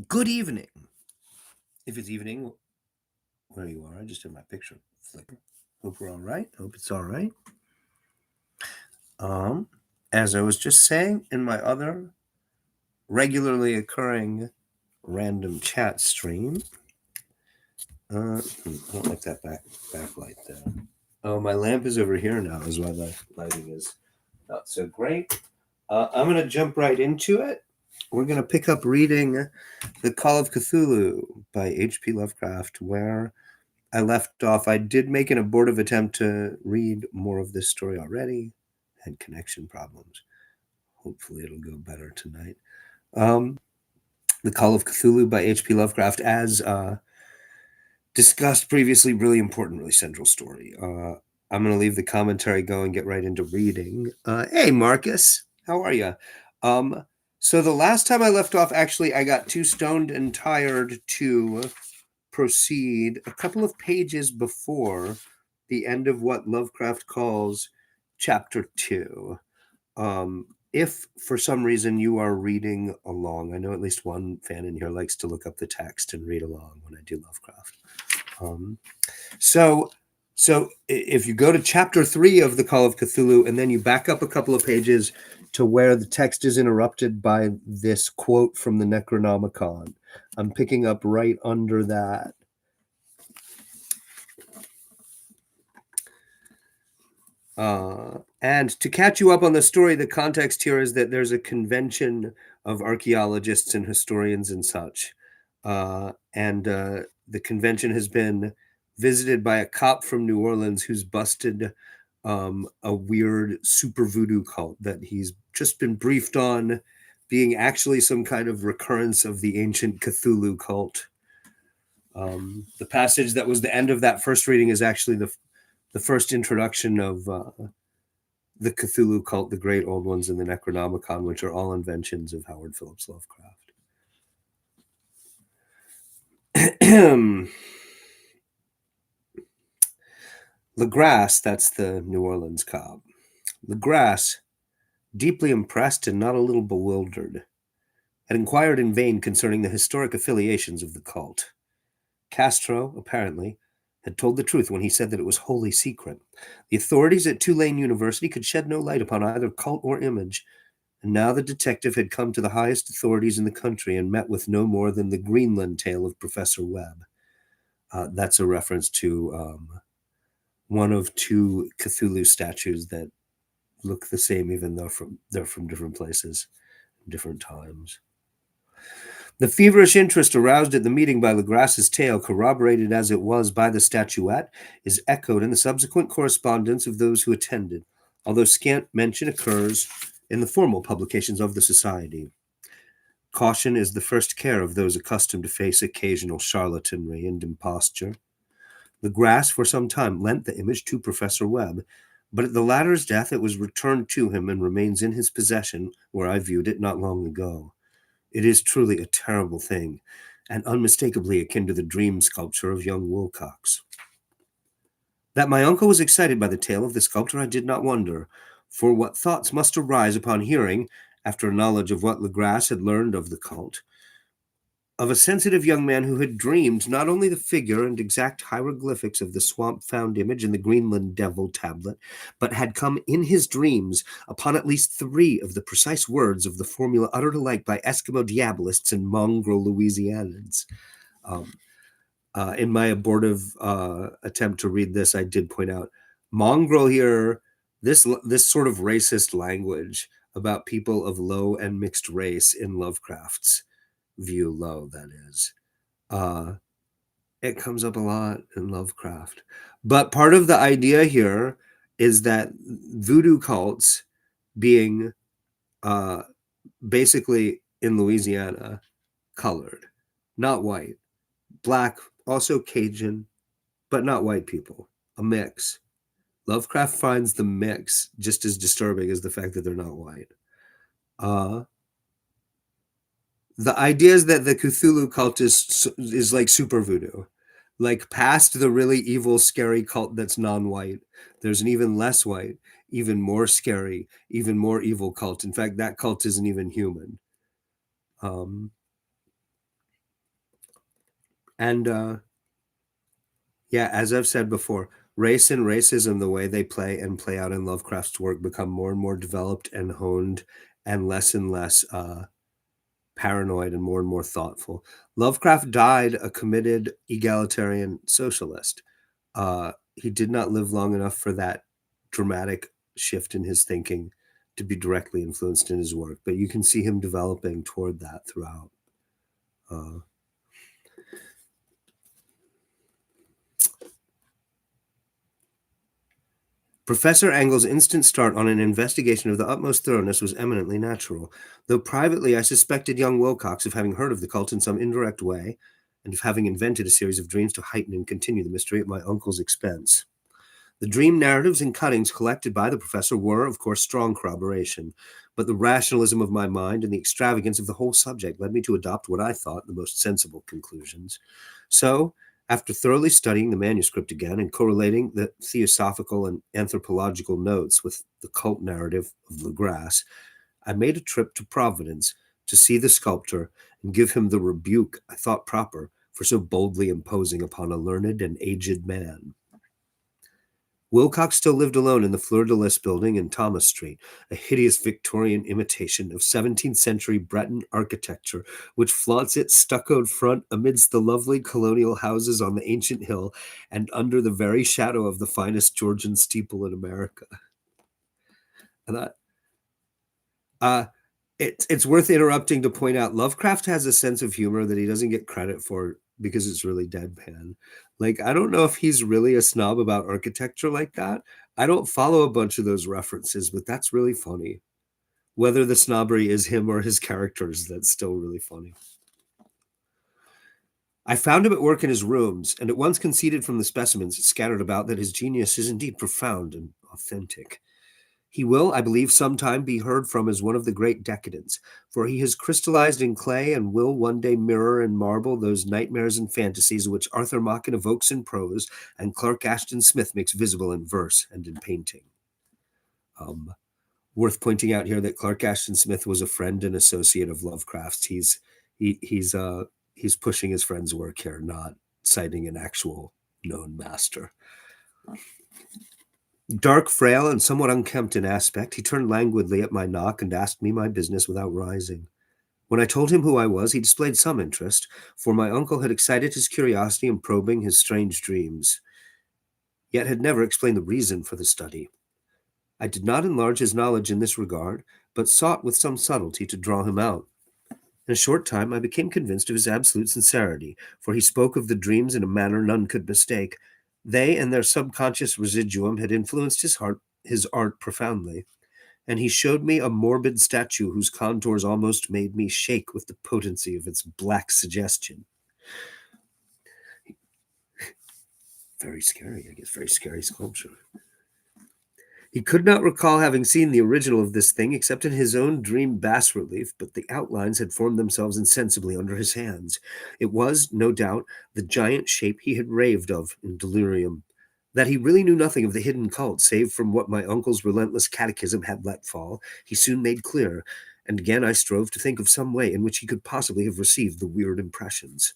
Good evening. If it's evening, where you are, I just did my picture flicker. Hope we're all right. Hope it's all right. Um, as I was just saying in my other regularly occurring random chat stream, I don't like that backlight there. Oh, my lamp is over here now, is why the lighting is not so great. I'm going to jump right into it. We're going to pick up reading The Call of Cthulhu by H.P. Lovecraft, where I left off. I did make an abortive attempt to read more of this story already. Had connection problems. Hopefully, it'll go better tonight. The Call of Cthulhu by H.P. Lovecraft, as discussed previously, really important, really central story. I'm going to leave the commentary going, get right into reading. Hey, Marcus, how are you? So the last time I left off, actually, I got too stoned and tired to proceed a couple of pages before the end of what Lovecraft calls chapter 2. If for some reason you are reading along, I know at least one fan in here likes to look up the text and read along when I do Lovecraft. So if you go to chapter 3 of the Call of Cthulhu and then you back up a couple of pages to where the text is interrupted by this quote from the Necronomicon, I'm picking up right under that. And to catch you up on the story, the context here is that there's a convention of archaeologists and historians and such. The convention has been visited by a cop from New Orleans who's busted a weird super voodoo cult that he's just been briefed on being actually some kind of recurrence of the ancient Cthulhu cult. The passage that was the end of that first reading is actually the first introduction of the Cthulhu cult, the Great Old Ones, and the Necronomicon, which are all inventions of Howard Phillips Lovecraft. Legrasse, that's the New Orleans cop. Legrasse, deeply impressed and not a little bewildered, had inquired in vain concerning the historic affiliations of the cult. Castro, apparently, had told the truth when he said that it was wholly secret. The authorities at Tulane University could shed no light upon either cult or image, and now the detective had come to the highest authorities in the country and met with no more than the Greenland tale of Professor Webb. That's a reference to one of two Cthulhu statues that look the same, even though they're from different places, different times. The feverish interest aroused at the meeting by Legrasse's tale, corroborated as it was by the statuette, is echoed in the subsequent correspondence of those who attended, although scant mention occurs in the formal publications of the society. Caution is the first care of those accustomed to face occasional charlatanry and imposture. Legrasse for some time lent the image to Professor Webb, but at the latter's death it was returned to him and remains in his possession, where I viewed it not long ago. It is truly a terrible thing, and unmistakably akin to the dream sculpture of young Wilcox. That my uncle was excited by the tale of the sculptor I did not wonder, for what thoughts must arise upon hearing, after a knowledge of what Legrasse had learned of the cult, of a sensitive young man who had dreamed not only the figure and exact hieroglyphics of the swamp-found image in the Greenland Devil tablet, but had come in his dreams upon at least 3 of the precise words of the formula uttered alike by Eskimo Diabolists and mongrel Louisianans. In my abortive attempt to read this, I did point out mongrel here, this sort of racist language about people of low and mixed race in Lovecraft's view, low, that is. It comes up a lot in Lovecraft. But part of the idea here is that voodoo cults being basically in Louisiana colored, not white. Black, also Cajun, but not white people. A mix. Lovecraft finds the mix just as disturbing as the fact that they're not white. The idea is that the Cthulhu cult is like super voodoo. Like past the really evil, scary cult that's non-white, there's an even less white, even more scary, even more evil cult. In fact, that cult isn't even human. And yeah, as I've said before, race and racism, the way they play and play out in Lovecraft's work, become more and more developed and honed and less paranoid and more thoughtful. Lovecraft died a committed egalitarian socialist. He did not live long enough for that dramatic shift in his thinking to be directly influenced in his work, but you can see him developing toward that throughout. Uh, Professor Engel's instant start on an investigation of the utmost thoroughness was eminently natural, though privately I suspected young Wilcox of having heard of the cult in some indirect way, and of having invented a series of dreams to heighten and continue the mystery at my uncle's expense. The dream narratives and cuttings collected by the professor were, of course, strong corroboration, but the rationalism of my mind and the extravagance of the whole subject led me to adopt what I thought the most sensible conclusions. So, after thoroughly studying the manuscript again and correlating the theosophical and anthropological notes with the cult narrative of Legras, I made a trip to Providence to see the sculptor and give him the rebuke I thought proper for so boldly imposing upon a learned and aged man. Wilcox still lived alone in the Fleur de Lis building in Thomas Street, a hideous Victorian imitation of 17th century Breton architecture, which flaunts its stuccoed front amidst the lovely colonial houses on the ancient hill and under the very shadow of the finest Georgian steeple in America. And uh, it's worth interrupting to point out Lovecraft has a sense of humor that he doesn't get credit for because it's really deadpan. Like, I don't know if he's really a snob about architecture like that. I don't follow a bunch of those references, but that's really funny. Whether the snobbery is him or his characters, that's still really funny. I found him at work in his rooms, and at once conceded from the specimens scattered about that his genius is indeed profound and authentic. He will, I believe, sometime be heard from as one of the great decadents, for he has crystallized in clay and will one day mirror in marble those nightmares and fantasies which Arthur Machen evokes in prose and Clark Ashton Smith makes visible in verse and in painting. Worth pointing out here that Clark Ashton Smith was a friend and associate of Lovecraft's. He's pushing his friend's work here, not citing an actual known master. Dark, frail, and somewhat unkempt in aspect, he turned languidly at my knock and asked me my business without rising. When I told him who I was, he displayed some interest, for my uncle had excited his curiosity in probing his strange dreams, yet had never explained the reason for the study. I did not enlarge his knowledge in this regard, but sought with some subtlety to draw him out. In a short time, I became convinced of his absolute sincerity, for he spoke of the dreams in a manner none could mistake. They and their subconscious residuum had influenced his art profoundly, and he showed me a morbid statue whose contours almost made me shake with the potency of its black suggestion. Very scary, I guess, very scary sculpture. He could not recall having seen the original of this thing except in his own dream bas relief, but the outlines had formed themselves insensibly under his hands. It was, no doubt, the giant shape he had raved of in delirium. That he really knew nothing of the hidden cult, save from what my uncle's relentless catechism had let fall, he soon made clear, and again I strove to think of some way in which he could possibly have received the weird impressions.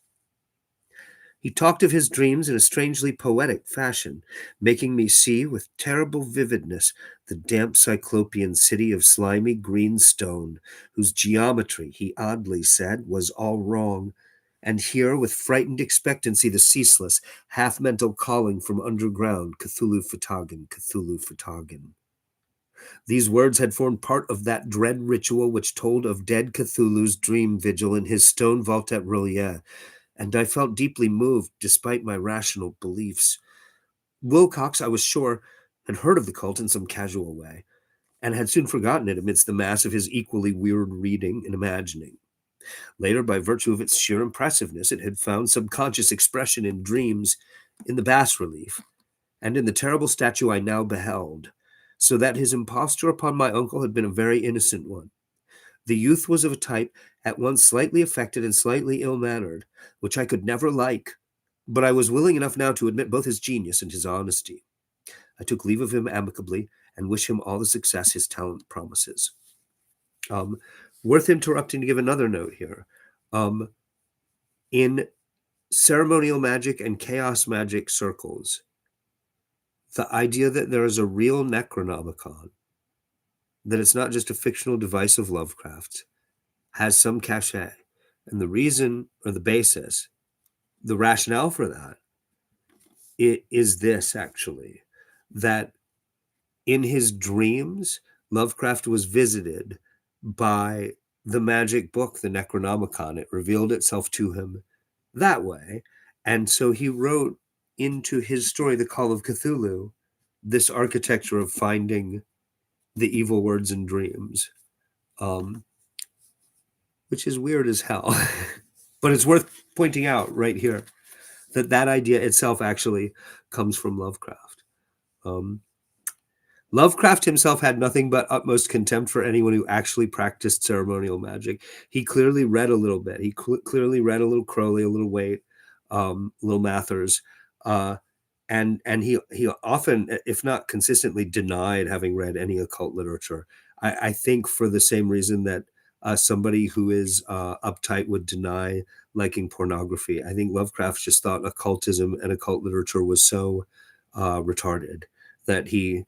He talked of his dreams in a strangely poetic fashion, making me see with terrible vividness the damp cyclopean city of slimy green stone, whose geometry, he oddly said, was all wrong, and hear with frightened expectancy the ceaseless, half-mental calling from underground, Cthulhu Fhtagn, Cthulhu Fhtagn. These words had formed part of that dread ritual which told of dead Cthulhu's dream vigil in his stone vault at Roulier, and I felt deeply moved despite my rational beliefs. Wilcox, I was sure, had heard of the cult in some casual way, and had soon forgotten it amidst the mass of his equally weird reading and imagining. Later, by virtue of its sheer impressiveness, it had found subconscious expression in dreams, in the bas relief, and in the terrible statue I now beheld, so that his imposture upon my uncle had been a very innocent one. The youth was of a type at once slightly affected and slightly ill-mannered, which I could never like, but I was willing enough now to admit both his genius and his honesty. I took leave of him amicably and wish him all the success his talent promises. Worth interrupting to give another note here. In ceremonial magic and chaos magic circles, the idea that there is a real Necronomicon, that it's not just a fictional device of Lovecraft's, has some cachet. And the reason or the basis, the rationale for that, it is this actually, that in his dreams, Lovecraft was visited by the magic book, the Necronomicon. It revealed itself to him that way. And so he wrote into his story, The Call of Cthulhu, this architecture of finding the evil words in dreams, which is weird as hell. But it's worth pointing out right here that that idea itself actually comes from Lovecraft. Lovecraft himself had nothing but utmost contempt for anyone who actually practiced ceremonial magic. He clearly read a little bit. He clearly read a little Crowley, a little Waite, a little Mathers, and he often, if not consistently, denied having read any occult literature. I think for the same reason that somebody who is uptight would deny liking pornography. I think Lovecraft just thought occultism and occult literature was so retarded that he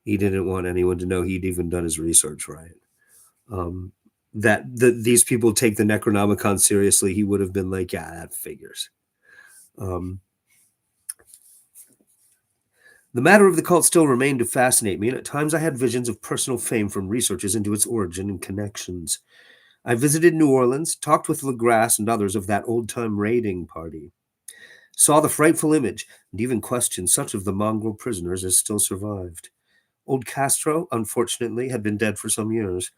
didn't want anyone to know he'd even done his research right. That these people take the Necronomicon seriously, he would have been like, yeah, that figures. The matter of the cult still remained to fascinate me, and at times I had visions of personal fame from researches into its origin and connections. I visited New Orleans, talked with Legrasse and others of that old-time raiding party, saw the frightful image, and even questioned such of the mongrel prisoners as still survived. Old Castro, unfortunately, had been dead for some years.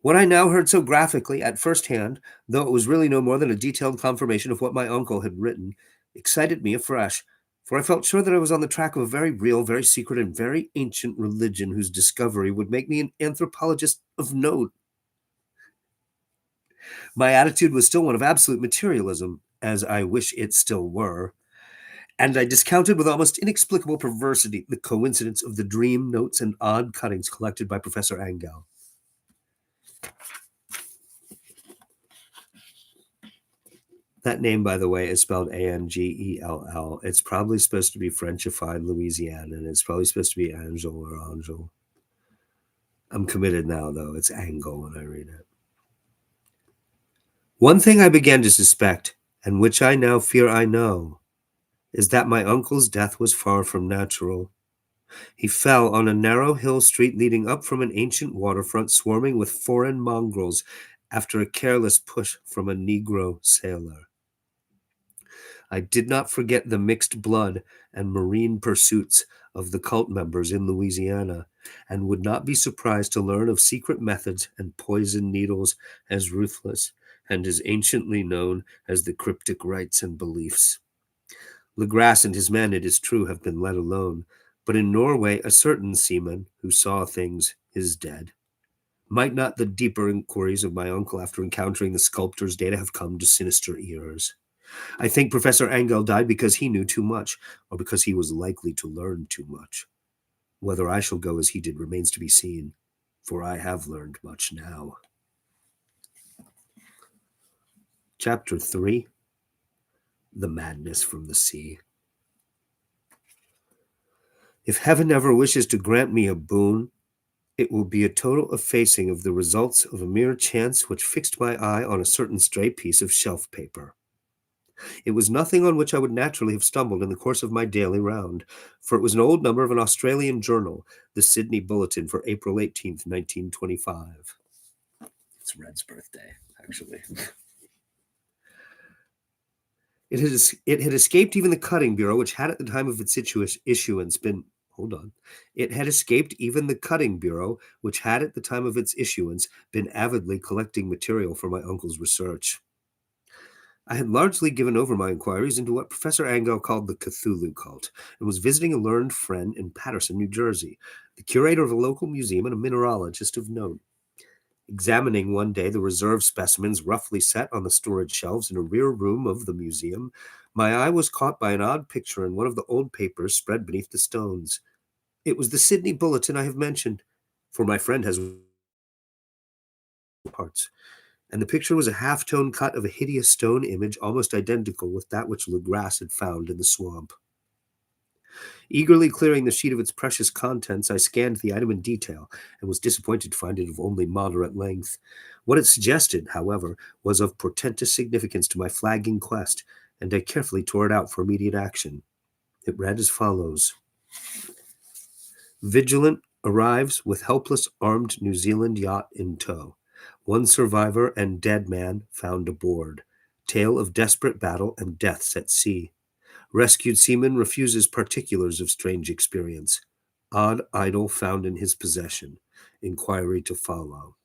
What I now heard so graphically at first hand, though it was really no more than a detailed confirmation of what my uncle had written, excited me afresh, for I felt sure that I was on the track of a very real, very secret, and very ancient religion whose discovery would make me an anthropologist of note. My attitude was still one of absolute materialism, as I wish it still were, and I discounted with almost inexplicable perversity the coincidence of the dream notes and odd cuttings collected by Professor Angell. That name, by the way, is spelled Angell. It's probably supposed to be Frenchified Louisiana, and it's probably supposed to be Angel or Angel. I'm committed now, though. It's Angel when I read it. One thing I began to suspect, and which I now fear I know, is that my uncle's death was far from natural. He fell on a narrow hill street leading up from an ancient waterfront swarming with foreign mongrels after a careless push from a Negro sailor. I did not forget the mixed blood and marine pursuits of the cult members in Louisiana, and would not be surprised to learn of secret methods and poison needles as ruthless and as anciently known as the cryptic rites and beliefs. Legrasse and his men, it is true, have been let alone, but in Norway a certain seaman who saw things is dead. Might not the deeper inquiries of my uncle after encountering the sculptor's data have come to sinister ears? I think Professor Angell died because he knew too much, or because he was likely to learn too much. Whether I shall go as he did remains to be seen, for I have learned much now. Chapter 3: The Madness from the Sea. If heaven ever wishes to grant me a boon, it will be a total effacing of the results of a mere chance which fixed my eye on a certain stray piece of shelf paper. It was nothing on which I would naturally have stumbled in the course of my daily round, for it was an old number of an Australian journal, the Sydney Bulletin for April 18th, 1925. It's Red's birthday, actually. It had escaped even the Cutting Bureau, which had at the time of its issuance been... Hold on. It had escaped even the Cutting Bureau, which had at the time of its issuance been avidly collecting material for my uncle's research. I had largely given over my inquiries into what Professor Angell called the Cthulhu cult, and was visiting a learned friend in Paterson, New Jersey, the curator of a local museum and a mineralogist of note. Examining one day the reserve specimens roughly set on the storage shelves in a rear room of the museum, my eye was caught by an odd picture in one of the old papers spread beneath the stones. It was the Sydney Bulletin I have mentioned, for my friend has parts. and the picture was a half-tone cut of a hideous stone image almost identical with that which Legras had found in the swamp. Eagerly clearing the sheet of its precious contents, I scanned the item in detail and was disappointed to find it of only moderate length. What it suggested, however, was of portentous significance to my flagging quest, and I carefully tore it out for immediate action. It read as follows: Vigilant arrives with helpless armed New Zealand yacht in tow. One survivor and dead man found aboard. Tale of desperate battle and deaths at sea. Rescued seaman refuses particulars of strange experience. Odd idol found in his possession. Inquiry to follow.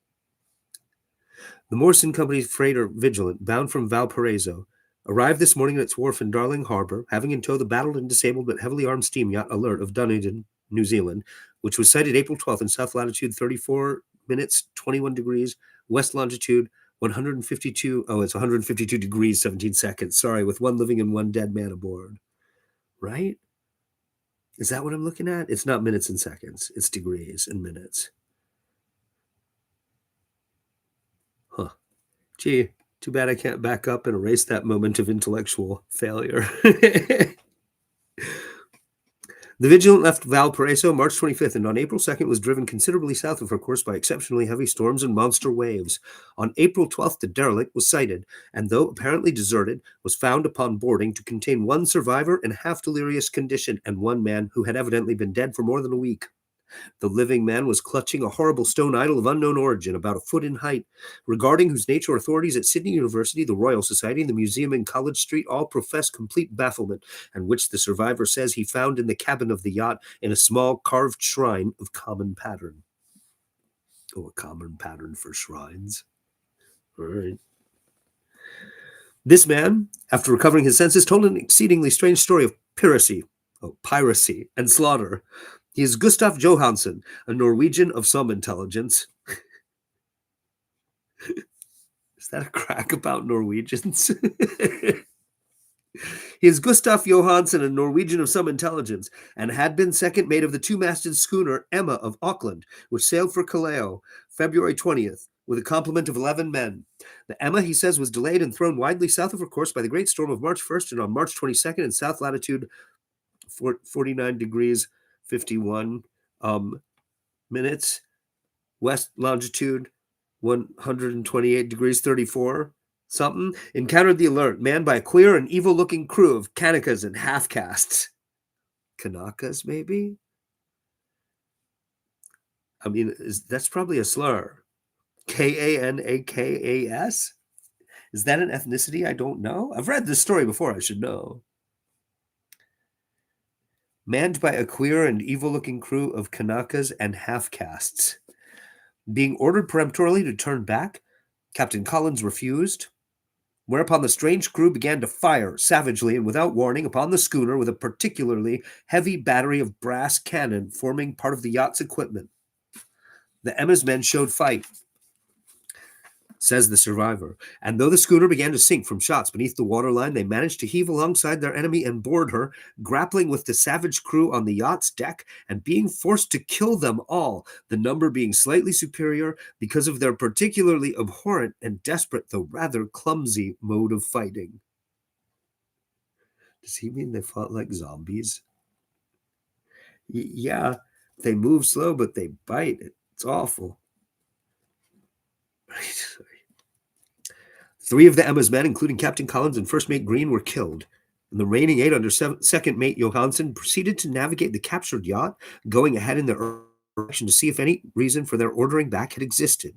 The Morrison Company's freighter Vigilant, bound from Valparaiso, arrived this morning at its wharf in Darling Harbor, having in tow the battled and disabled but heavily armed steam yacht Alert of Dunedin, New Zealand, which was sighted April 12th in south latitude 34 minutes 21 degrees, west longitude 152 degrees 17 seconds. Sorry, with one living and one dead man aboard. Right? Is that what I'm looking at? It's not minutes and seconds. It's degrees and minutes. Huh. Gee, too bad I can't back up and erase that moment of intellectual failure. The Vigilant left Valparaiso March 25th and on April 2nd was driven considerably south of her course by exceptionally heavy storms and monster waves. On April 12th, the derelict was sighted, and though apparently deserted, was found upon boarding to contain one survivor in half-delirious condition and one man who had evidently been dead for more than a week. The living man was clutching a horrible stone idol of unknown origin, about a foot in height, regarding whose nature authorities at Sydney University, the Royal Society, and the museum in College Street all profess complete bafflement, and which the survivor says he found in the cabin of the yacht in a small carved shrine of common pattern. Oh, a common pattern for shrines. All right. This man, after recovering his senses, told an exceedingly strange story of piracy, and slaughter. He is Gustav Johansen, a Norwegian of some intelligence. Is that a crack about Norwegians? He is Gustav Johansen, a Norwegian of some intelligence, and had been second mate of the two-masted schooner Emma of Auckland, which sailed for Callao, February 20th, with a complement of 11 men. The Emma, he says, was delayed and thrown widely south of her course by the great storm of March 1st, and on March 22nd in south latitude 49 degrees 51 minutes, west longitude 128 degrees 34 something, encountered the Alert, manned by a queer and evil-looking crew of Kanakas and half-castes. Kanakas, maybe? I mean, that's probably a slur. Kanakas? Is that an ethnicity I don't know? I've read this story before, I should know. Manned by a queer and evil-looking crew of Kanakas and half-castes. Being ordered peremptorily to turn back, Captain Collins refused, whereupon the strange crew began to fire savagely and without warning upon the schooner with a particularly heavy battery of brass cannon forming part of the yacht's equipment. The Emma's men showed fight, says the survivor, and though the schooner began to sink from shots beneath the waterline, they managed to heave alongside their enemy and board her, grappling with the savage crew on the yacht's deck and being forced to kill them all, the number being slightly superior because of their particularly abhorrent and desperate, though rather clumsy, mode of fighting. Does he mean they fought like zombies? Yeah, they move slow, but they bite. It's awful. Right. 3 of the Emma's men, including Captain Collins and First Mate Green, were killed, and the remaining 8 under Second Mate Johansen proceeded to navigate the captured yacht, going ahead in their direction to see if any reason for their ordering back had existed.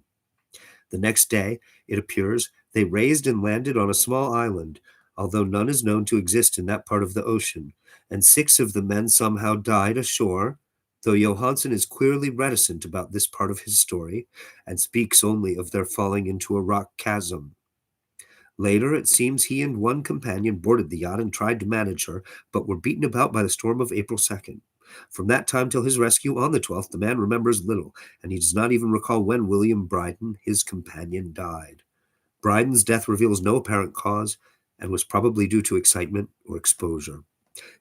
The next day, it appears, they raised and landed on a small island, although none is known to exist in that part of the ocean, and 6 of the men somehow died ashore, though Johansen is queerly reticent about this part of his story, and speaks only of their falling into a rock chasm. Later, it seems he and one companion boarded the yacht and tried to manage her, but were beaten about by the storm of April 2nd. From that time till his rescue on the 12th, the man remembers little, and he does not even recall when William Bryden, his companion, died. Bryden's death reveals no apparent cause, and was probably due to excitement or exposure.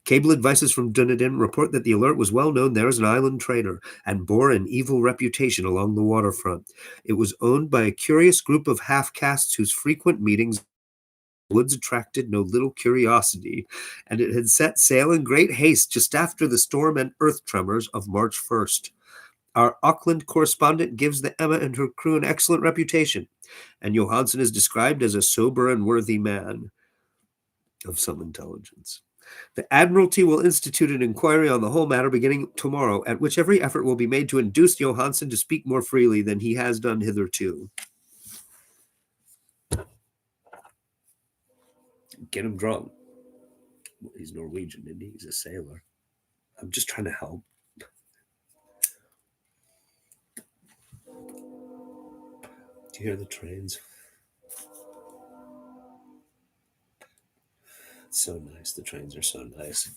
Cable advices from Dunedin report that the Alert was well known there as an island trader and bore an evil reputation along the waterfront. It was owned by a curious group of half-castes whose frequent meetings in the woods attracted no little curiosity, and it had set sail in great haste just after the storm and earth tremors of March 1st. Our Auckland correspondent gives the Emma and her crew an excellent reputation, and Johansen is described as a sober and worthy man of some intelligence. The Admiralty will institute an inquiry on the whole matter beginning tomorrow, at which every effort will be made to induce Johansen to speak more freely than he has done hitherto. Get him drunk. Well, he's Norwegian, isn't he? He's a sailor. I'm just trying to help. Do you hear the trains? It's so nice. The trains are so nice.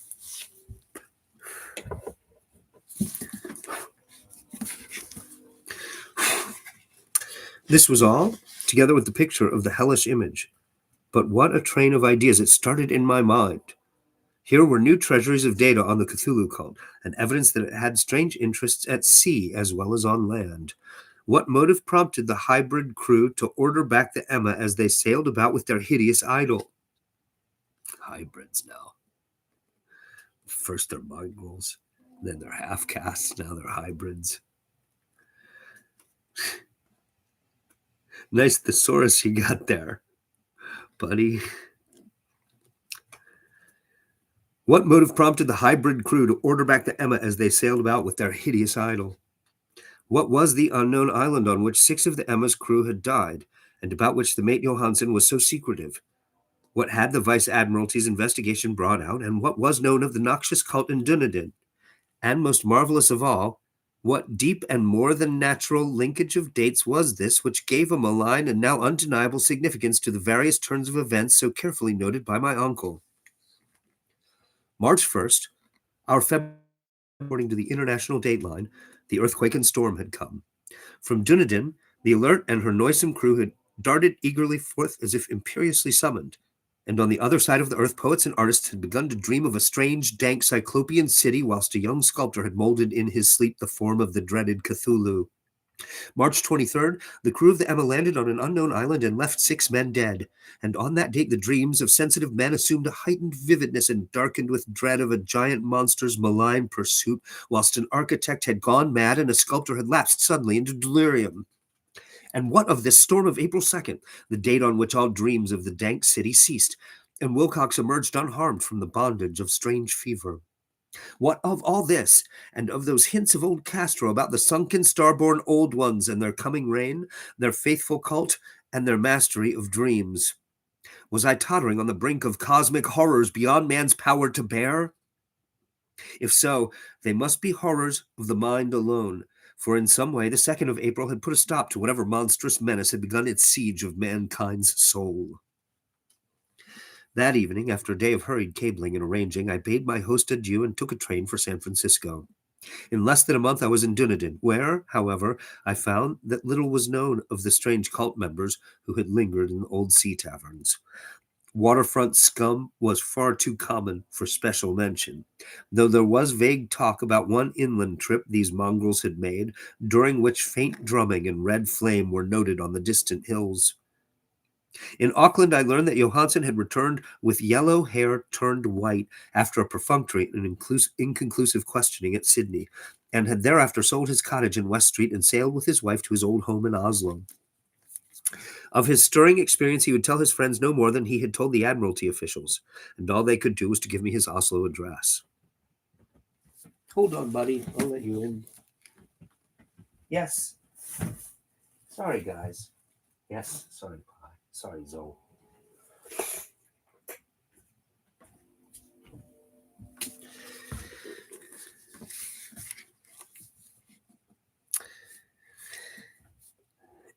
This was all, together with the picture of the hellish image. But what a train of ideas it started in my mind. Here were new treasuries of data on the Cthulhu cult, and evidence that it had strange interests at sea as well as on land. What motive prompted the hybrid crew to order back the Emma as they sailed about with their hideous idol? Hybrids now. First they're mongrels, then they're half-castes, now they're hybrids. Nice thesaurus you got there, buddy. What motive prompted the hybrid crew to order back the Emma as they sailed about with their hideous idol? What was the unknown island on which 6 of the Emma's crew had died, and about which the mate Johansen was so secretive? What had the Vice Admiralty's investigation brought out, and what was known of the noxious cult in Dunedin? And most marvelous of all, what deep and more than natural linkage of dates was this which gave a malign and now undeniable significance to the various turns of events so carefully noted by my uncle? March 1st, our February, according to the international dateline, the earthquake and storm had come. From Dunedin, the Alert and her noisome crew had darted eagerly forth as if imperiously summoned. And on the other side of the earth, poets and artists had begun to dream of a strange, dank, cyclopean city, whilst a young sculptor had molded in his sleep the form of the dreaded Cthulhu. March 23rd, the crew of the Emma landed on an unknown island and left 6 men dead. And on that date, the dreams of sensitive men assumed a heightened vividness and darkened with dread of a giant monster's malign pursuit, whilst an architect had gone mad and a sculptor had lapsed suddenly into delirium. And what of this storm of April 2nd, the date on which all dreams of the dank city ceased, and Wilcox emerged unharmed from the bondage of strange fever? What of all this, and of those hints of old Castro about the sunken starborn old ones and their coming reign, their faithful cult, and their mastery of dreams? Was I tottering on the brink of cosmic horrors beyond man's power to bear? If so, they must be horrors of the mind alone, for in some way the 2nd of April had put a stop to whatever monstrous menace had begun its siege of mankind's soul. That evening, after a day of hurried cabling and arranging, I bade my host adieu and took a train for San Francisco. In less than a month I was in Dunedin, where, however, I found that little was known of the strange cult members who had lingered in old sea taverns. Waterfront scum was far too common for special mention, though there was vague talk about one inland trip these mongrels had made, during which faint drumming and red flame were noted on the distant hills. In Auckland, I learned that Johansen had returned with yellow hair turned white after a perfunctory and inconclusive questioning at Sydney, and had thereafter sold his cottage in West Street and sailed with his wife to his old home in Oslo. Of his stirring experience, he would tell his friends no more than he had told the Admiralty officials, and all they could do was to give me his Oslo address. Hold on, buddy. I'll let you in. Yes. Sorry, guys. Yes. Sorry, Pi. Sorry, Zoe.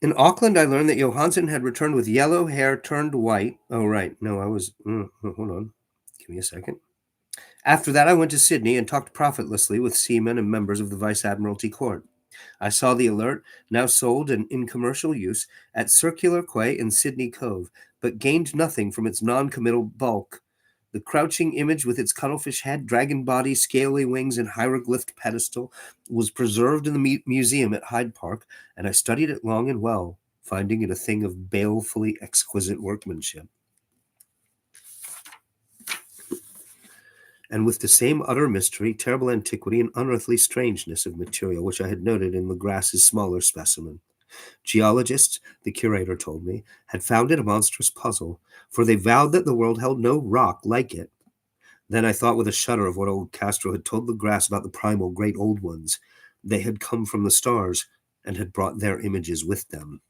In Auckland, I learned that Johansen had returned with yellow hair turned white. Oh, right. No, I was... hold on. Give me a second. After that, I went to Sydney and talked profitlessly with seamen and members of the Vice Admiralty Court. I saw the Alert, now sold and in commercial use, at Circular Quay in Sydney Cove, but gained nothing from its non-committal bulk. The crouching image with its cuttlefish head, dragon body, scaly wings, and hieroglyphed pedestal was preserved in the museum at Hyde Park, and I studied it long and well, finding it a thing of balefully exquisite workmanship. And with the same utter mystery, terrible antiquity, and unearthly strangeness of material which I had noted in Legras's smaller specimen. Geologists, the curator told me, had found it a monstrous puzzle, for they vowed that the world held no rock like it. Then I thought with a shudder of what old Castro had told Legras about the primal great old ones. They had come from the stars and had brought their images with them.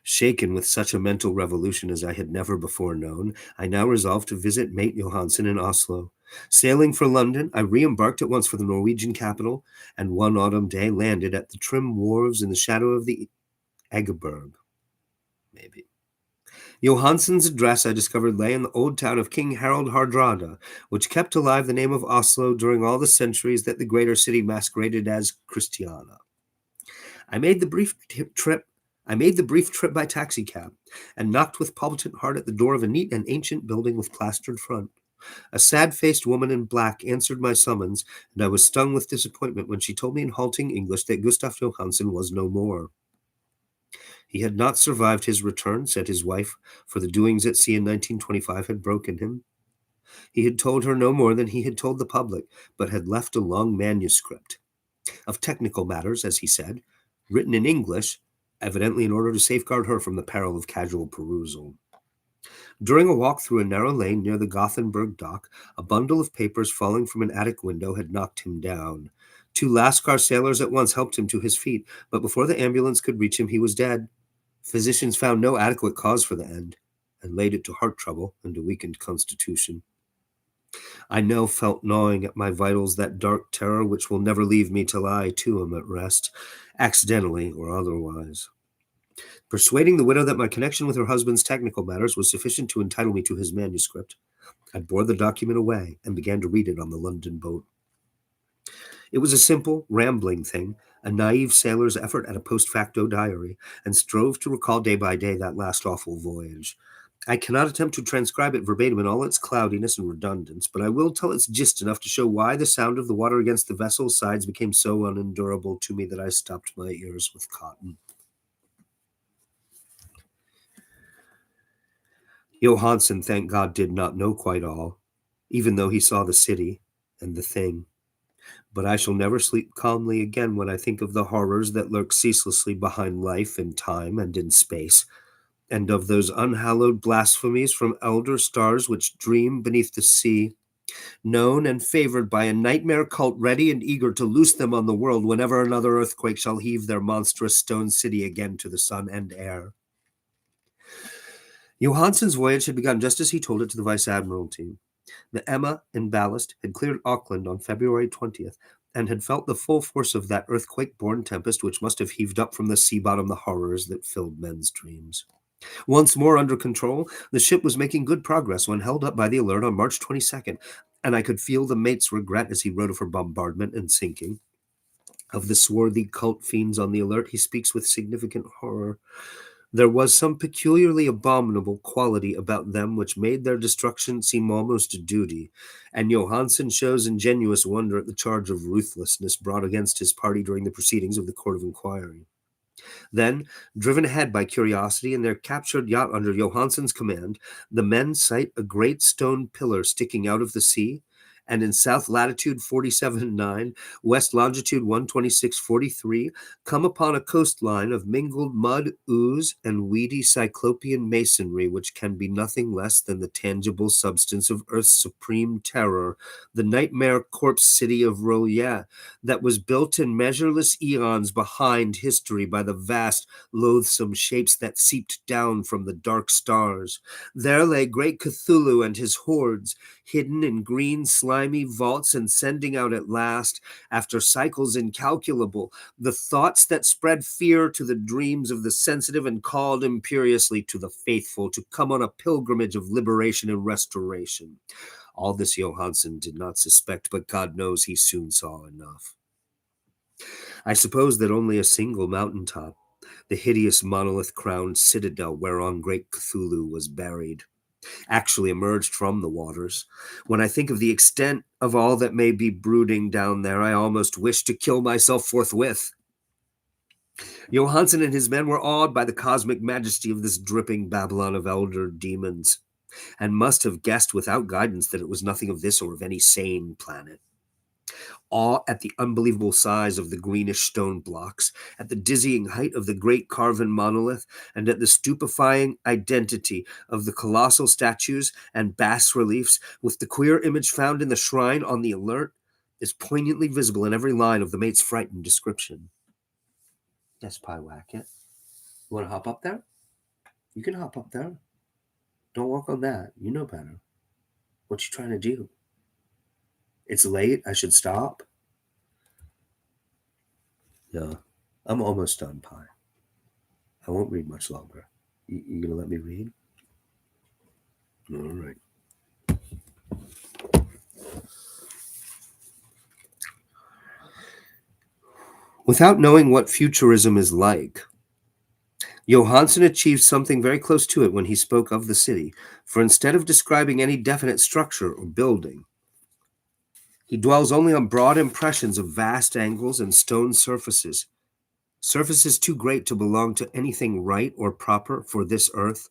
Shaken with such a mental revolution as I had never before known, I now resolved to visit mate Johansen in Oslo. Sailing for London, I re-embarked at once for the Norwegian capital, and one autumn day landed at the trim wharves in the shadow of the Egeberg. Maybe. Johansen's address, I discovered, lay in the old town of King Harald Hardrada, which kept alive the name of Oslo during all the centuries that the greater city masqueraded as Christiania. I made the brief trip by taxicab, and knocked with palpitant heart at the door of a neat and ancient building with plastered front. A sad-faced woman in black answered my summons, and I was stung with disappointment when she told me in halting English that Gustav Johansen was no more. He had not survived his return, said his wife, for the doings at sea in 1925 had broken him. He had told her no more than he had told the public, but had left a long manuscript of technical matters, as he said, written in English, evidently in order to safeguard her from the peril of casual perusal. During a walk through a narrow lane near the Gothenburg dock, a bundle of papers falling from an attic window had knocked him down. Two Lascar sailors at once helped him to his feet, but before the ambulance could reach him, he was dead. Physicians found no adequate cause for the end, and laid it to heart trouble and a weakened constitution. I now felt gnawing at my vitals that dark terror which will never leave me till I, too, am at rest, accidentally or otherwise. Persuading the widow that my connection with her husband's technical matters was sufficient to entitle me to his manuscript, I bore the document away and began to read it on the London boat. It was a simple, rambling thing, a naive sailor's effort at a post facto diary, and strove to recall day by day that last awful voyage. I cannot attempt to transcribe it verbatim in all its cloudiness and redundance, but I will tell its gist enough to show why the sound of the water against the vessel's sides became so unendurable to me that I stopped my ears with cotton. Johansen, thank God, did not know quite all, even though he saw the city and the thing. But I shall never sleep calmly again when I think of the horrors that lurk ceaselessly behind life in time and in space, and of those unhallowed blasphemies from elder stars which dream beneath the sea, known and favored by a nightmare cult ready and eager to loose them on the world whenever another earthquake shall heave their monstrous stone city again to the sun and air. Johansen's voyage had begun just as he told it to the Vice Admiralty. The Emma in ballast had cleared Auckland on February 20th, and had felt the full force of that earthquake-born tempest which must have heaved up from the sea bottom the horrors that filled men's dreams. Once more under control, the ship was making good progress when held up by the Alert on March 22nd, and I could feel the mate's regret as he wrote of her bombardment and sinking. Of the swarthy cult fiends on the Alert, he speaks with significant horror. There was some peculiarly abominable quality about them which made their destruction seem almost a duty, and Johansen shows ingenuous wonder at the charge of ruthlessness brought against his party during the proceedings of the Court of Inquiry. Then, driven ahead by curiosity in their captured yacht under Johansen's command, the men sight a great stone pillar sticking out of the sea, and in south latitude 47.9, west longitude 126.43, come upon a coastline of mingled mud, ooze, and weedy cyclopean masonry, which can be nothing less than the tangible substance of Earth's supreme terror, the nightmare corpse city of Rollier, that was built in measureless eons behind history by the vast, loathsome shapes that seeped down from the dark stars. There lay great Cthulhu and his hordes, hidden in green, slimy vaults and sending out at last, after cycles incalculable, the thoughts that spread fear to the dreams of the sensitive and called imperiously to the faithful to come on a pilgrimage of liberation and restoration. All this Johansen did not suspect, but God knows he soon saw enough. I suppose that only a single mountaintop, the hideous monolith-crowned citadel whereon great Cthulhu was buried, actually emerged from the waters. When I think of the extent of all that may be brooding down there, I almost wish to kill myself forthwith. Johansen and his men were awed by the cosmic majesty of this dripping Babylon of elder demons, and must have guessed without guidance that it was nothing of this or of any sane planet. Awe at the unbelievable size of the greenish stone blocks, at the dizzying height of the great carven monolith, and at the stupefying identity of the colossal statues and bas reliefs, with the queer image found in the shrine on the alert, is poignantly visible in every line of the mate's frightened description. Yes, Pyewacket. You want to hop up there? You can hop up there. Don't walk on that. You know better. What you trying to do? It's late. I should stop. No, I'm almost done, Pie. I won't read much longer. You gonna let me read? All right. Without knowing what futurism is like, Johansen achieved something very close to it when he spoke of the city, for instead of describing any definite structure or building, he dwells only on broad impressions of vast angles and stone surfaces, surfaces too great to belong to anything right or proper for this earth,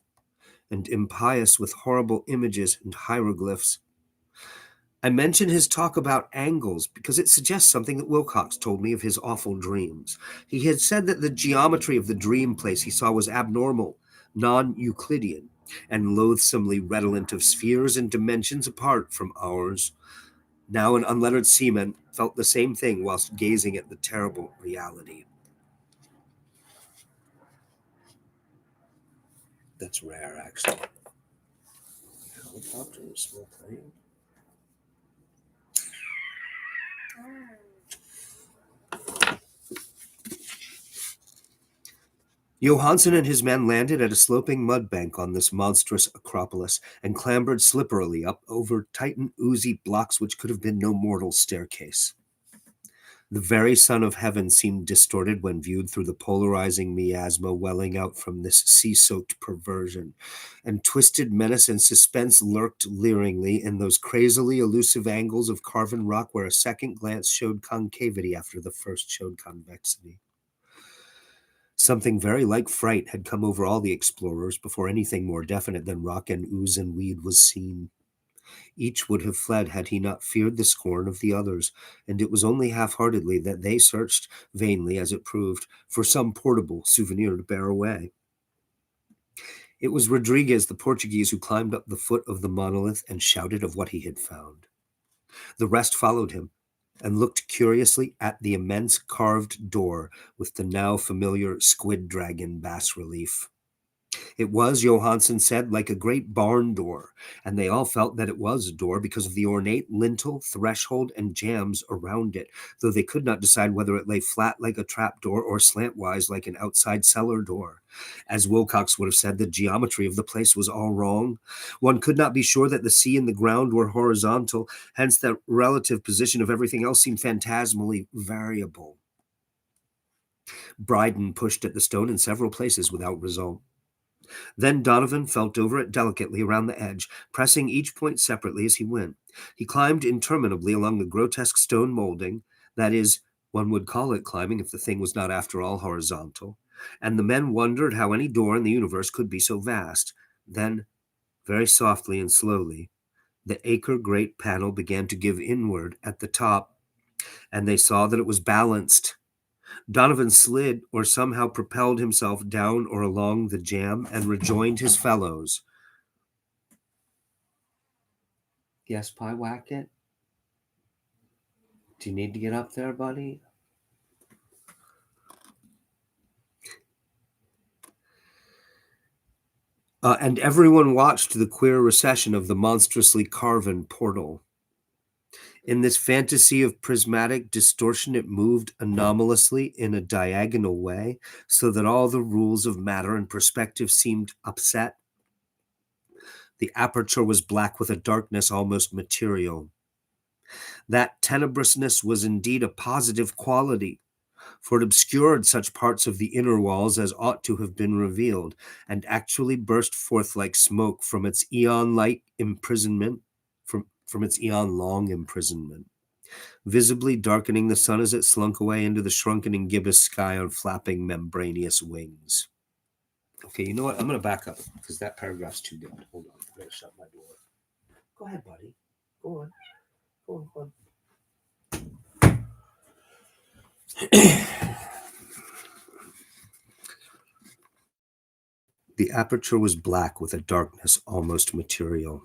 and impious with horrible images and hieroglyphs. I mention his talk about angles because it suggests something that Wilcox told me of his awful dreams. He had said that the geometry of the dream place he saw was abnormal, non-Euclidean, and loathsomely redolent of spheres and dimensions apart from ours. Now an unlettered seaman felt the same thing whilst gazing at the terrible reality. That's rare, actually. Helicopter, small plane. Johansen and his men landed at a sloping mud bank on this monstrous acropolis and clambered slipperily up over titan oozy blocks which could have been no mortal staircase. The very sun of heaven seemed distorted when viewed through the polarizing miasma welling out from this sea-soaked perversion, and twisted menace and suspense lurked leeringly in those crazily elusive angles of carven rock where a second glance showed concavity after the first showed convexity. Something very like fright had come over all the explorers before anything more definite than rock and ooze and weed was seen. Each would have fled had he not feared the scorn of the others, and it was only half-heartedly that they searched, vainly as it proved, for some portable souvenir to bear away. It was Rodriguez, the Portuguese, who climbed up the foot of the monolith and shouted of what he had found. The rest followed him, and looked curiously at the immense carved door with the now familiar squid dragon bas relief. It was, Johansen said, like a great barn door, and they all felt that it was a door because of the ornate lintel, threshold, and jambs around it, though they could not decide whether it lay flat like a trap door or slantwise like an outside cellar door. As Wilcox would have said, the geometry of the place was all wrong. One could not be sure that the sea and the ground were horizontal, hence the relative position of everything else seemed phantasmally variable. Bryden pushed at the stone in several places without result. Then Donovan felt over it delicately around the edge, pressing each point separately as he went. He climbed interminably along the grotesque stone molding, that is, one would call it climbing if the thing was not after all horizontal, and the men wondered how any door in the universe could be so vast. Then, very softly and slowly, the acre-great panel began to give inward at the top, and they saw that it was balanced. Donovan slid or somehow propelled himself down or along the jamb and rejoined his fellows. Yes, Pyewacket? Do you need to get up there, buddy? And everyone watched the queer recession of the monstrously carven portal. In this fantasy of prismatic distortion, it moved anomalously in a diagonal way, so that all the rules of matter and perspective seemed upset. The aperture was black with a darkness almost material. That tenebrousness was indeed a positive quality, for it obscured such parts of the inner walls as ought to have been revealed, and actually burst forth like smoke from its eon-like imprisonment, from its eon-long imprisonment, visibly darkening the sun as it slunk away into the shrunken and gibbous sky on flapping membranous wings. Okay, you know what? I'm going to back up because that paragraph's too good. Hold on. I'm going to shut my door. Go ahead, buddy. Go on. Go on. The aperture was black with a darkness almost material.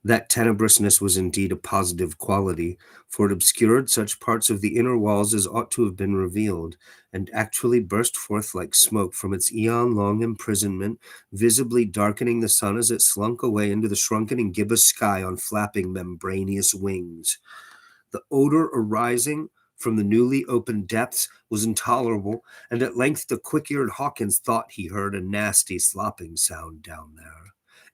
That tenebrousness was indeed a positive quality, for it obscured such parts of the inner walls as ought to have been revealed, and actually burst forth like smoke from its eon-long imprisonment, visibly darkening the sun as it slunk away into the shrunken and gibbous sky on flapping membranous wings. The odor arising from the newly opened depths was intolerable, and at length the quick-eared Hawkins thought he heard a nasty slopping sound down there.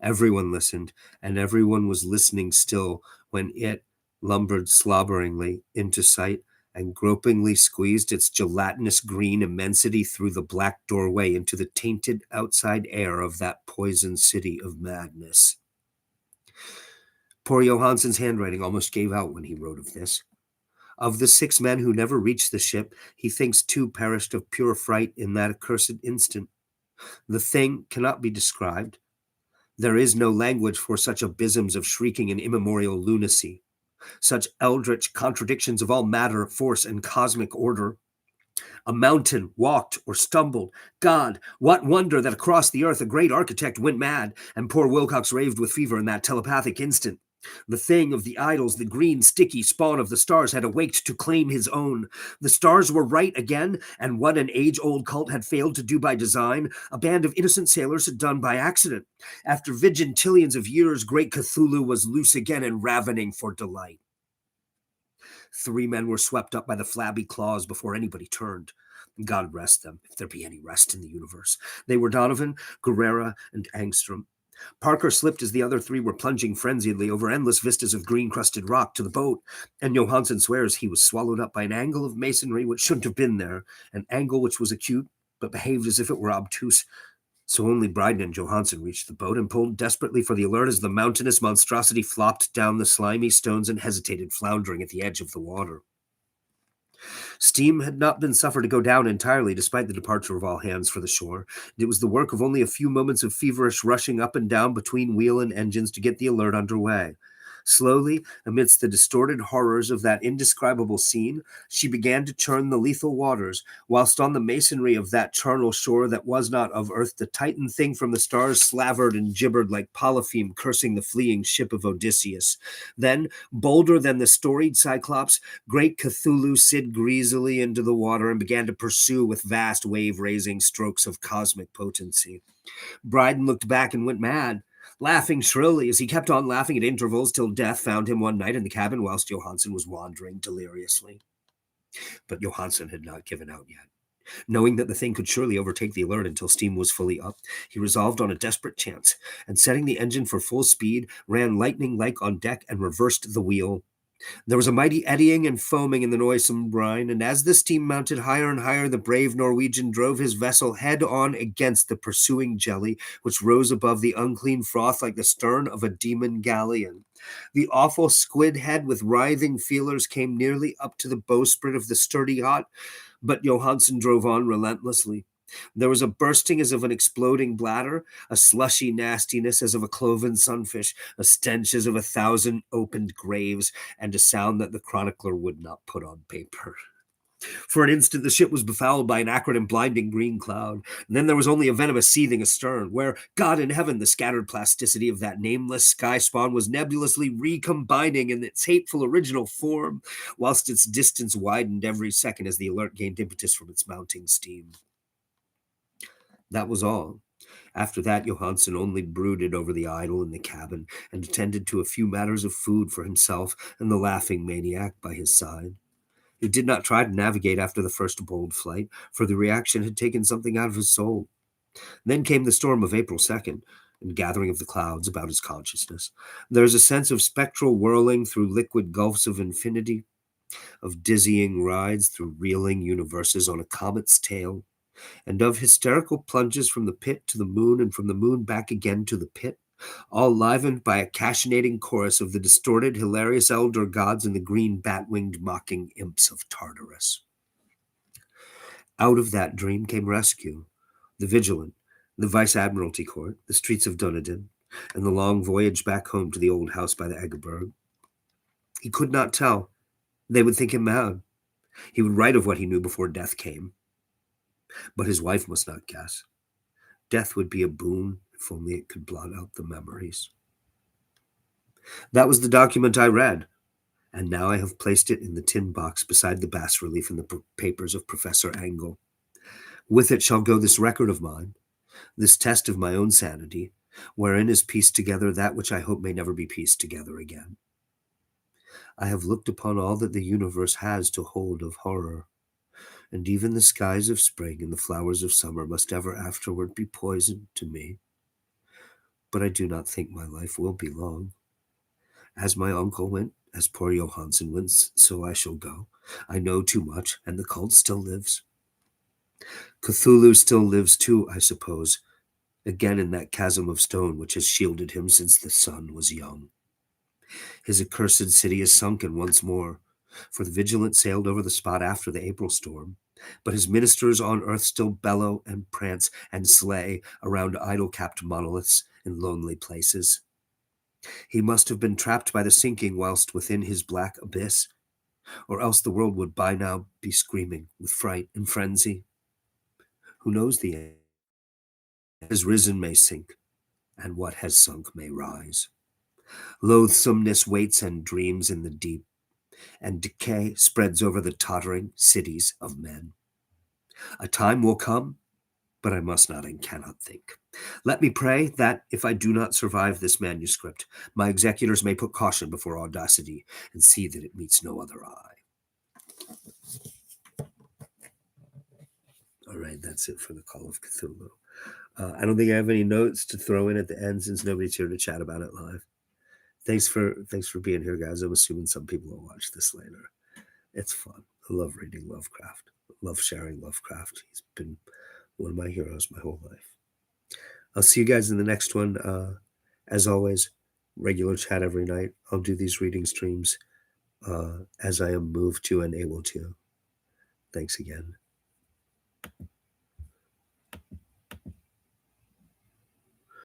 Everyone listened, and everyone was listening still when it lumbered slobberingly into sight and gropingly squeezed its gelatinous green immensity through the black doorway into the tainted outside air of that poison city of madness. Poor Johansen's handwriting almost gave out when he wrote of this. Of the 6 men who never reached the ship, he thinks 2 perished of pure fright in that accursed instant. The thing cannot be described. There is no language for such abysms of shrieking and immemorial lunacy, such eldritch contradictions of all matter, force, and cosmic order. A mountain walked or stumbled. God, what wonder that across the earth a great architect went mad, and poor Wilcox raved with fever in that telepathic instant. The thing of the idols, the green, sticky spawn of the stars, had awaked to claim his own. The stars were right again, and what an age-old cult had failed to do by design, a band of innocent sailors had done by accident. After vigintillions of years, great Cthulhu was loose again and ravening for delight. 3 men were swept up by the flabby claws before anybody turned. God rest them, if there be any rest in the universe. They were Donovan, Guerrera, and Angstrom. Parker slipped as the other 3 were plunging frenziedly over endless vistas of green-crusted rock to the boat, and Johansen swears he was swallowed up by an angle of masonry which shouldn't have been there, an angle which was acute, but behaved as if it were obtuse. So only Bryden and Johansen reached the boat and pulled desperately for the alert as the mountainous monstrosity flopped down the slimy stones and hesitated, floundering at the edge of the water. Steam had not been suffered to go down entirely despite the departure of all hands for the shore. It was the work of only a few moments of feverish rushing up and down between wheel and engines to get the alert under way. Slowly, amidst the distorted horrors of that indescribable scene, she began to churn the lethal waters, whilst on the masonry of that charnel shore that was not of earth, the Titan thing from the stars slavered and gibbered like Polypheme cursing the fleeing ship of Odysseus. Then, bolder than the storied Cyclops, great Cthulhu slid greasily into the water and began to pursue with vast wave-raising strokes of cosmic potency. Bryden looked back and went mad, laughing shrilly as he kept on laughing at intervals till death found him one night in the cabin whilst Johansen was wandering deliriously. But Johansen had not given out yet. Knowing that the thing could surely overtake the alert until steam was fully up, he resolved on a desperate chance, and setting the engine for full speed, ran lightning-like on deck and reversed the wheel. There was a mighty eddying and foaming in the noisome brine, and as the steam mounted higher and higher, the brave Norwegian drove his vessel head-on against the pursuing jelly, which rose above the unclean froth like the stern of a demon galleon. The awful squid head with writhing feelers came nearly up to the bowsprit of the sturdy yacht, but Johansen drove on relentlessly. There was a bursting as of an exploding bladder, a slushy nastiness as of a cloven sunfish, a stench as of 1,000 opened graves, and a sound that the chronicler would not put on paper. For an instant, the ship was befouled by an acrid and blinding green cloud. And then there was only a venomous seething astern, where, God in heaven, the scattered plasticity of that nameless sky spawn was nebulously recombining in its hateful original form, whilst its distance widened every second as the alert gained impetus from its mounting steam. That was all. After that, Johansen only brooded over the idol in the cabin and attended to a few matters of food for himself and the laughing maniac by his side. He did not try to navigate after the first bold flight, for the reaction had taken something out of his soul. Then came the storm of April 2nd, and gathering of the clouds about his consciousness. There is a sense of spectral whirling through liquid gulfs of infinity. of dizzying rides through reeling universes on a comet's tail, and of hysterical plunges from the pit to the moon and from the moon back again to the pit, all livened by a cachinating chorus of the distorted, hilarious elder gods and the green bat-winged mocking imps of Tartarus. Out of that dream came rescue, the Vigilant, the Vice Admiralty Court, the streets of Dunedin, and the long voyage back home to the old house by the Egeberg. He could not tell. They would think him mad. He would write of what he knew before death came. But his wife must not guess. Death would be a boon if only it could blot out the memories. That was the document I read, and now I have placed it in the tin box beside the bas relief in the papers of Professor Angle. With it shall go this record of mine, this test of my own sanity, wherein is pieced together that which I hope may never be pieced together again. I have looked upon all that the universe has to hold of horror, and even the skies of spring and the flowers of summer must ever afterward be poisoned to me. But I do not think my life will be long. As my uncle went, as poor Johansen went, so I shall go. I know too much, and the cult still lives. Cthulhu still lives too, I suppose, again in that chasm of stone which has shielded him since the sun was young. His accursed city is sunken once more, for the Vigilant sailed over the spot after the April storm, but his ministers on earth still bellow and prance and slay around idol-capped monoliths in lonely places. He must have been trapped by the sinking whilst within his black abyss, or else the world would by now be screaming with fright and frenzy. Who knows the end? What has risen may sink, and what has sunk may rise. Loathsomeness waits and dreams in the deep, and decay spreads over the tottering cities of men. A time will come, but I must not and cannot think. Let me pray that, if I do not survive this manuscript, my executors may put caution before audacity and see that it meets no other eye. All right, that's it for the Call of Cthulhu. I don't think I have any notes to throw in at the end since nobody's here to chat about it live. Thanks for being here, guys. I'm assuming some people will watch this later. It's fun. I love reading Lovecraft. I love sharing Lovecraft. He's been one of my heroes my whole life. I'll see you guys in the next one. As always, regular chat every night. I'll do these reading streams as I am moved to and able to. Thanks again.